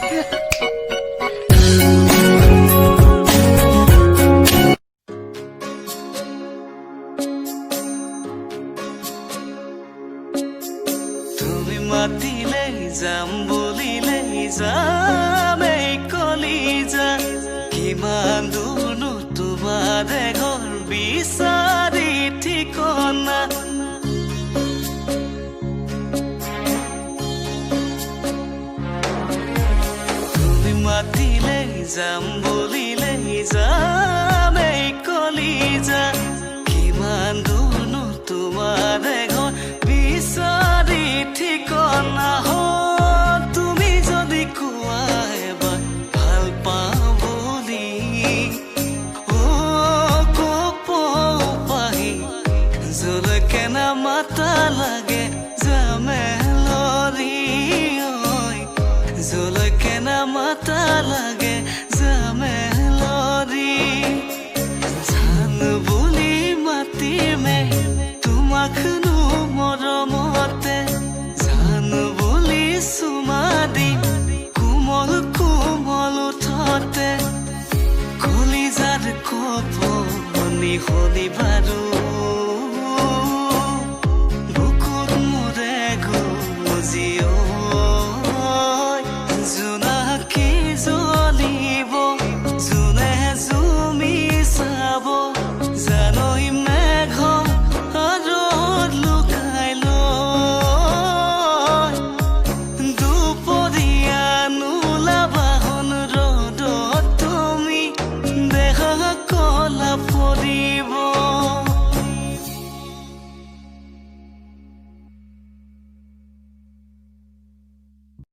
তুমি মাতিলে যাম বলিলে যাম এই কলিজা কিমান দূৰনো তোমাৰ ঘৰ বিচাৰি ঠিকনা তুমি মাতিলে যাম বলিলে যাম এই কলিজা কিমান দূৰনো তোমাৰ ঘৰ বিচাৰি ঠিকনা তুমি যদি কোৱা এবাৰ ভাল পাওঁ বুলি কপ পাহি জলকে না মাতা লাগে জামেলৰি জলকে না মাতা লাগে জামেলৰি জান বুলি মাতিমে তোমাকনো মৰমতে জান বুলি চুমা দি কোমল কোমল উঠতে কলিজাৰ কপনি শুনি বাৰু